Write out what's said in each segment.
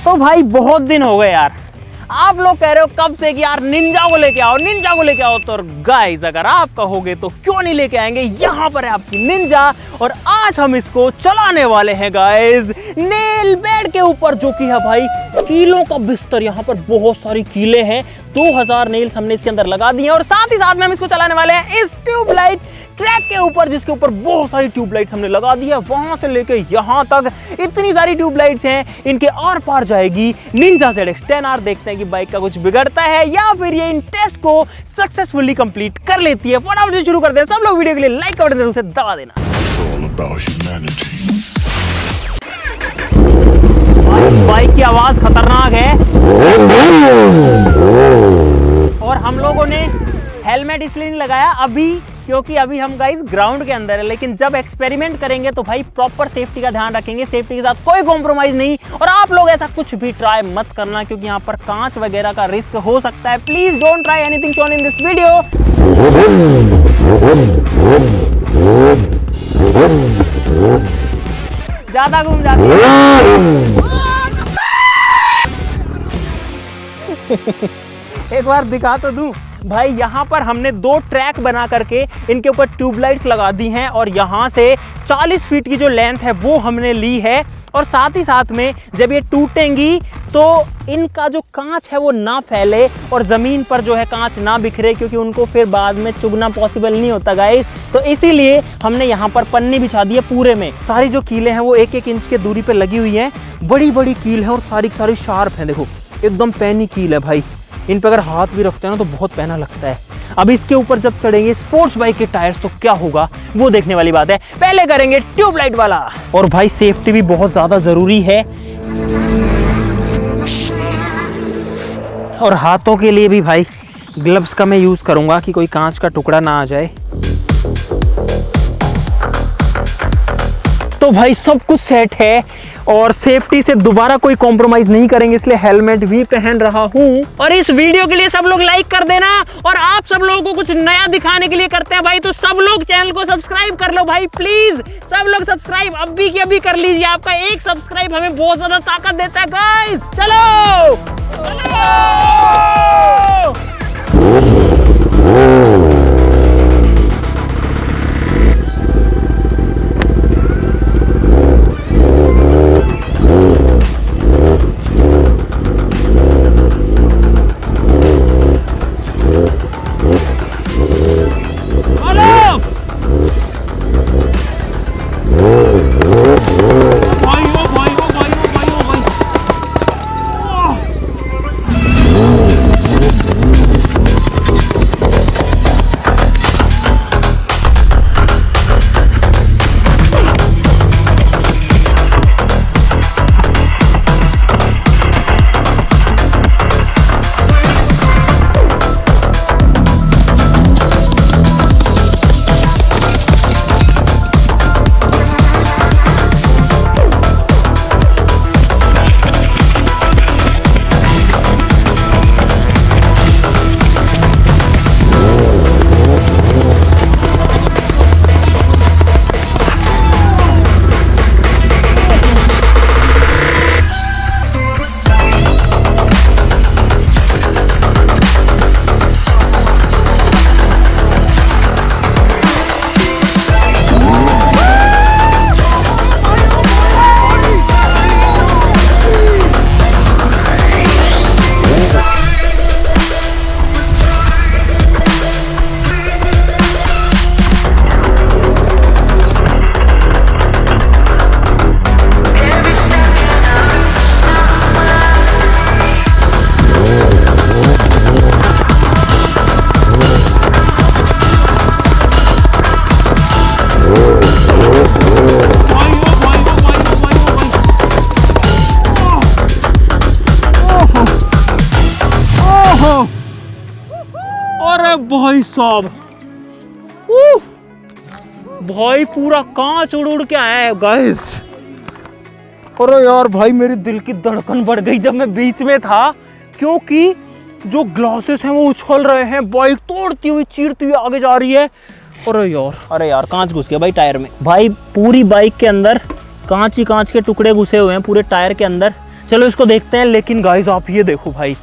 तो भाई बहुत दिन हो गए यार, आप लोग कह रहे हो कब से कि यार निंजा को लेके आओ, निंजा को लेके आओ। तो गाइस अगर आप कहोगे तो क्यों नहीं लेके आएंगे, यहाँ पर है आपकी निंजा। और आज हम इसको चलाने वाले हैं गाइस नेल बेड के ऊपर, जो कि है भाई कीलों का बिस्तर। यहाँ पर बहुत सारी कीले हैं, 2000 नेल्स हमने इसके अंदर लगा दिए हैं। और साथ ही साथ में हम इसको चलाने वाले हैं इस ट्यूबलाइट ट्रैक के ऊपर, जिसके ऊपर बहुत सारी ट्यूबलाइट्स हमने लगा दी है। वहां से लेके यहां तक इतनी सारी ट्यूबलाइट्स हैं, इनके आर पार जाएगी निंजा ZX-10R। देखते हैं कि बाइक का कुछ बिगड़ता है या फिर ये इन टेस्ट को सक्सेसफुली कंप्लीट कर लेती है। फटाफट से शुरू करते हैं। सब लोग वीडियो के लिए लाइक का बटन जरूर से दबा देना। इस बाइक की आवाज खतरनाक है और हम लोगों ने हेलमेट इसलिए नहीं लगाया अभी, क्योंकि अभी हम गाइस ग्राउंड के अंदर है। लेकिन जब एक्सपेरिमेंट करेंगे तो भाई प्रॉपर सेफ्टी का ध्यान रखेंगे, सेफ्टी के साथ कोई कॉम्प्रोमाइज नहीं। और आप लोग ऐसा कुछ भी ट्राई मत करना, क्योंकि यहाँ पर कांच वगैरह का रिस्क हो सकता है। Please don't try anything shown in this video. ज्यादा घूम जाती है। एक बार दिखा तो दूं भाई, यहाँ पर हमने 2 ट्रैक बना करके इनके ऊपर ट्यूबलाइट्स लगा दी हैं। और यहाँ से 40 फीट की जो लेंथ है वो हमने ली है। और साथ ही साथ में जब ये टूटेंगी तो इनका जो कांच है वो ना फैले और ज़मीन पर जो है कांच ना बिखरे, क्योंकि उनको फिर बाद में चुगना पॉसिबल नहीं होता गाइस। तो इसीलिए हमने यहाँ पर पन्नी बिछा दी है पूरे में। सारी जो कीलें हैं वो 1-1 इंच के दूरी पे लगी हुई हैं। बड़ी बड़ी कील है और सारी सारी शार्प है। देखो एकदम पैनी कील है भाई, इन पर अगर हाथ भी रखते हैं ना तो बहुत पैना लगता है। अब इसके ऊपर जब चढ़ेंगे स्पोर्ट्स बाइक के टायर्स तो क्या होगा वो देखने वाली बात है। पहले करेंगे ट्यूबलाइट वाला। और भाई सेफ्टी भी बहुत ज्यादा जरूरी है, और हाथों के लिए भी भाई ग्लव्स का मैं यूज करूंगा कि कोई कांच का टुकड़ा ना आ जाए। तो भाई सब कुछ सेट है और सेफ्टी से दोबारा कोई कॉम्प्रोमाइज नहीं करेंगे, इसलिए हेलमेट भी पहन रहा हूं। और इस वीडियो के लिए सब लोग लाइक कर देना, और आप सब लोगों को कुछ नया दिखाने के लिए करते हैं भाई, तो सब लोग चैनल को सब्सक्राइब कर लो भाई प्लीज। सब लोग सब्सक्राइब अभी की अभी कर लीजिए, आपका एक सब्सक्राइब हमें बहुत ज्यादा ताकत देता है गाइस। चलो भाई साहब, भाई पूरा कांच उड़ उड़ के आया है गाइस। अरे यार भाई मेरे दिल की धड़कन बढ़ गई जब मैं बीच में था, क्योंकि जो ग्लासेस हैं वो उछल रहे हैं, बाइक तोड़ती हुई चीरती हुई आगे जा रही है। अरे यार कांच घुस गया भाई टायर में। भाई पूरी बाइक के अंदर कांच ही कांच के टुकड़े घुसे हुए हैं पूरे टायर के अंदर। चलो इसको देखते हैं। लेकिन गाइस आप ये देखो भाई,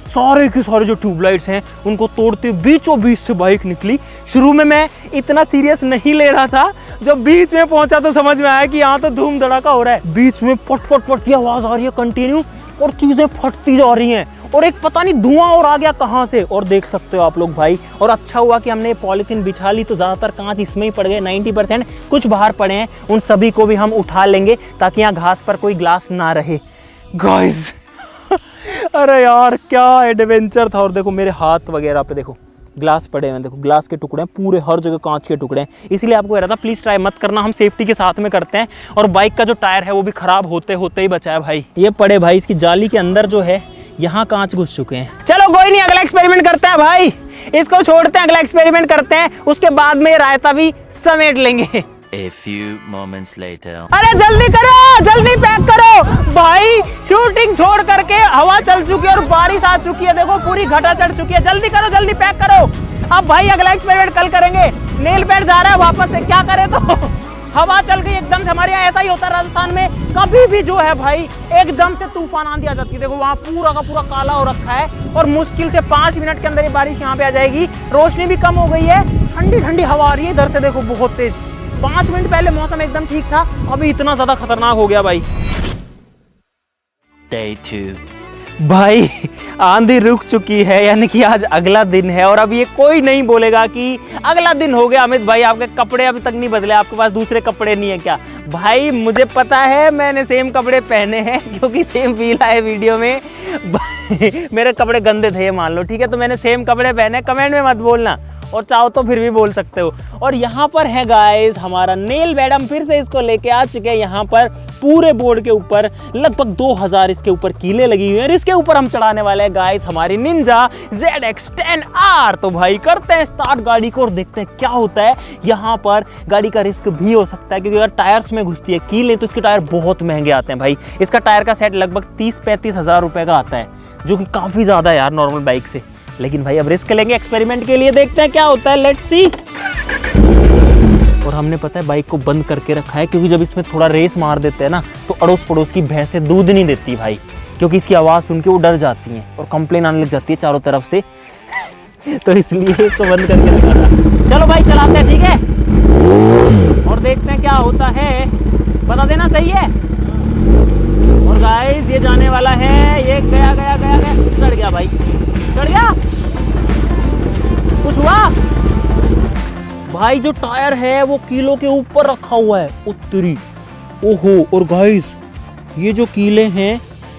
सारे के सारे जो ट्यूबलाइट्स हैं उनको तोड़ते बीचों बीच से बाइक निकली। शुरू में मैं इतना सीरियस नहीं ले रहा था, जब बीच में पहुंचा तो समझ में आया कि यहाँ तो धूम धड़ाका हो रहा है। बीच में पट पट पट की आवाज आ रही है कंटिन्यू, और चीजें फटती जा रही हैं, और एक पता नहीं धुआं और आ गया कहां से। और देख सकते हो आप लोग भाई, और अच्छा हुआ कि हमने पॉलीथीन बिछा ली, तो ज्यादातर कांच इसमें ही पड़ गए, 90%। कुछ बाहर पड़े हैं, उन सभी को भी हम उठा लेंगे ताकि यहाँ घास पर कोई ग्लास ना रहे। गाइस अरे यार क्या एडवेंचर था। और देखो मेरे हाथ वगैरह पे देखो ग्लास पड़े हैं, देखो ग्लास के टुकड़े हैं, पूरे हर जगह कांच के टुकड़े हैं। इसलिए आपको कह रहा था प्लीज ट्राई मत करना, हम सेफ्टी के साथ में करते हैं। और बाइक का जो टायर है वो भी खराब होते होते ही बचा है भाई। ये पड़े भाई, इसकी जाली के अंदर जो है यहाँ कांच घुस चुके हैं। चलो कोई नहीं, अगला एक्सपेरिमेंट करते हैं भाई, इसको छोड़ते हैं, अगला एक्सपेरिमेंट करते हैं। उसके बाद में रायता भी समेट लेंगे। A few moments later. अरे जल्दी करो, जल्दी पैक करो भाई, शूटिंग छोड़ करके हवा चल चुकी है और बारिश आ चुकी है, देखो पूरी घटा चढ़ चुकी है। जल्दी करो, जल्दी पैक करो। अब भाई अगला एक्सपेरिमेंट कल करेंगे। नेल पैड जा रहा है वापस से, क्या करे तो हवा चल गई एकदम से। हमारे यहाँ ऐसा ही होता है राजस्थान में, कभी भी जो है भाई एकदम से तूफान आंधी आ जाती है। देखो वहाँ पूरा का पूरा काला हो रखा है, और मुश्किल से 5 मिनट के अंदर ये बारिश यहाँ पे आ जाएगी। रोशनी भी कम हो गई है, ठंडी ठंडी हवा आ रही है इधर से, देखो बहुत तेज। 5 मिनट पहले मौसम एकदम ठीक था, अभी इतना ज्यादा खतरनाक हो गया भाई। Day 2. भाई आंधी रुक चुकी है, यानी कि आज अगला दिन है। और अब ये कोई नहीं बोलेगा कि अगला दिन हो गया। अमित भाई आपके कपड़े अभी तक नहीं बदले, आपके पास दूसरे कपड़े नहीं है क्या? भाई मुझे पता है, मैंने सेम कपड़े पहने हैं क्योंकि सेम फील आए वीडियो में। मेरे कपड़े गंदे थे ये मान लो, ठीक है, तो मैंने सेम कपड़े पहने। कमेंट में मत बोलना, और चाहो तो फिर भी बोल सकते हो। और यहाँ पर है गाइस हमारा नेल बेड, हम फिर से इसको लेके आ चुके हैं। यहाँ पर पूरे बोर्ड के ऊपर लगभग 2000 इसके ऊपर कीले लगी हुई हैं, और इसके ऊपर हम चढ़ाने वाले हैं गाइस हमारी निंजा ZX10R। तो भाई करते हैं स्टार्ट गाड़ी को और देखते हैं क्या होता है। यहाँ पर गाड़ी का रिस्क भी हो सकता है, क्योंकि अगर टायर्स में घुसती है कीले तो इसके टायर बहुत महंगे आते हैं भाई। इसका टायर का सेट लगभग 30-35 हज़ार रुपए का आता है, जो कि काफी ज्यादा है यार नॉर्मल बाइक से। लेकिन भाई अब रिस्क लेंगे एक्सपेरिमेंट के लिए, देखते हैं क्या होता है, लेट्स सी। और हमने पता है बाइक को बंद करके रखा है, क्योंकि जब इसमें थोड़ा रेस मार देते हैं ना, तो अड़ोस पड़ोस की भैंसें दूध नहीं देती भाई, क्योंकि इसकी आवाज़ सुन के वो डर जाती हैं और कंप्लेन आने लग जाती है चारों तरफ से। तो इसलिए इसको बंद करके रखा था। चलो भाई चलाते हैं, ठीक है, और देखते हैं क्या होता है। बता देना सही है। और गाइस ये जाने वाला है, ये गया गया गया गया, चढ़ गया भाई, चढ़ गया। कुछ हुआ भाई? जो टायर है वो कीलों के ऊपर रखा हुआ है, उत्तरी। ओहो। और गाइस ये जो कीले हैं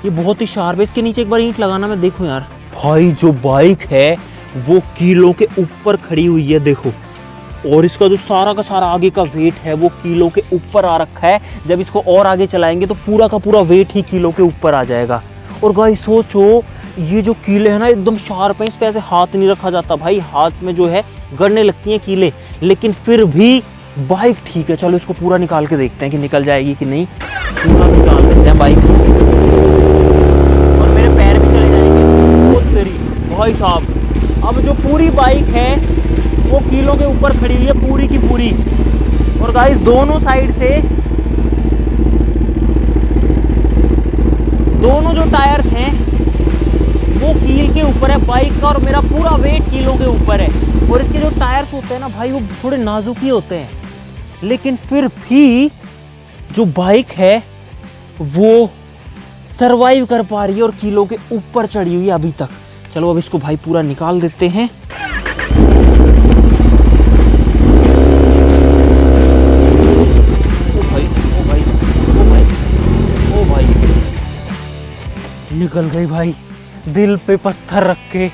ये बहुत ही शार्प है, इसके नीचे एक बार ईंट लगाना, मैं देखूं यार। भाई जो बाइक है वो कीलों के ऊपर खड़ी हुई है, देखो। और इसका जो सारा का सारा आगे का वेट है वो कीलों के ऊपर आ रखा है। जब इसको और आगे चलाएंगे तो पूरा का पूरा वेट ही कीलों के ऊपर आ जाएगा। और गाइस सोचो, ये जो कीले हैं ना एकदम शार्प है, इस पे ऐसे हाथ नहीं रखा जाता भाई, हाथ में जो है गड़ने लगती हैं कीले। लेकिन फिर भी बाइक ठीक है। चलो इसको पूरा निकाल के देखते हैं कि निकल जाएगी कि नहीं। पूरा निकाल देते हैं बाइक, और मेरे पैर भी चले जाएंगे। वो तेरी भाई साहब, अब जो पूरी बाइक है वो कीलों के ऊपर खड़ी हुई है पूरी की पूरी। और गाइस दोनों साइड से दोनों जो टायर्स हैं वो कील के ऊपर है बाइक का, और मेरा पूरा वेट कीलों के ऊपर है। और इसके जो टायर्स होते हैं ना भाई वो थोड़े नाजुक ही होते हैं, लेकिन फिर भी जो बाइक है वो सरवाइव कर पा रही है और कीलों के ऊपर चढ़ी हुई है अभी तक। चलो अब इसको भाई पूरा निकाल देते हैं। ओ भाई ओ भाई ओ भाई ओ भाई, निकल गई भाई। दिल पे पत्थर रख के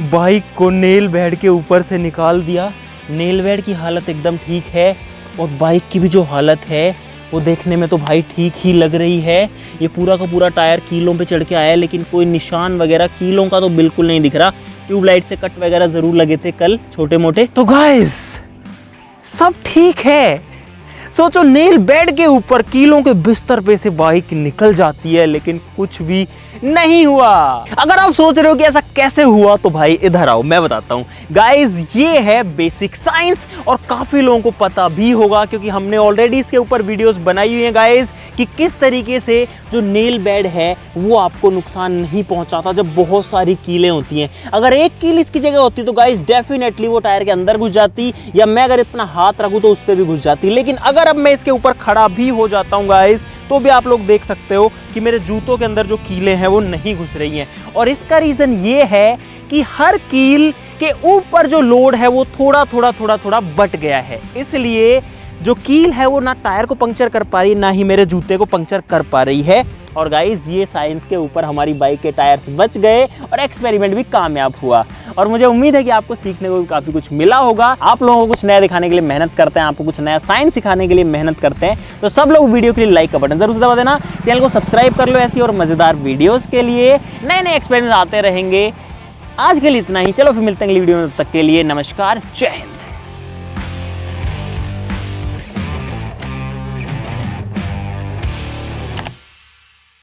बाइक को नेल बेड के ऊपर से निकाल दिया। नेल बेड की हालत एकदम ठीक है, और बाइक की भी जो हालत है वो देखने में तो भाई ठीक ही लग रही है। ये पूरा का पूरा टायर कीलों पे चढ़ के आया है, लेकिन कोई निशान वगैरह कीलों का तो बिल्कुल नहीं दिख रहा। ट्यूबलाइट से कट वगैरह जरूर लगे थे कल, छोटे मोटे। तो गाइस सब ठीक है। सोचो नेल बेड के ऊपर कीलों के बिस्तर पे से बाइक निकल जाती है, लेकिन कुछ भी नहीं हुआ। अगर आप सोच रहे हो कि ऐसा कैसे हुआ तो भाई इधर आओ, मैं बताता हूँ। गाइज ये है बेसिक साइंस और काफी लोगों को पता भी होगा क्योंकि हमने ऑलरेडी इसके ऊपर वीडियोस बनाई हुई हैं गाइज कि किस तरीके से जो नेल बेड है वो आपको नुकसान नहीं पहुंचाता जब बहुत सारी कीलें होती हैं। अगर एक कील इसकी जगह होती तो गाइज डेफिनेटली वो टायर के अंदर घुस जाती, या मैं अगर इतना हाथ रखूं तो उस पर भी घुस जाती। लेकिन अगर अब मैं इसके ऊपर खड़ा भी हो जाता हूं गाइज तो भी आप लोग देख सकते हो कि मेरे जूतों के अंदर जो कीलें हैं वो नहीं घुस रही हैं। और इसका रीजन ये है कि हर कील के ऊपर जो लोड है वो थोड़ा बट गया है, इसलिए जो कील है वो ना टायर को पंक्चर कर पा रही ना ही मेरे जूते को पंक्चर कर पा रही है। और गाइज ये साइंस के ऊपर हमारी बाइक के टायर्स बच गए और एक्सपेरिमेंट भी कामयाब हुआ। और मुझे उम्मीद है कि आपको सीखने को भी काफी कुछ मिला होगा। आप लोगों को कुछ नया दिखाने के लिए मेहनत करते हैं, आपको कुछ नया साइंस सिखाने के लिए मेहनत करते हैं, तो सब लोग वीडियो के लिए लाइक का बटन जरूर दबा देना। चैनल को सब्सक्राइब कर लो ऐसी और मजेदार वीडियोस के लिए। नए नए एक्सपेरिमेंट आते रहेंगे। आज के लिए इतना ही, चलो फिर मिलते हैं अगली वीडियो में, तब तक के लिए नमस्कार, जय हिंद।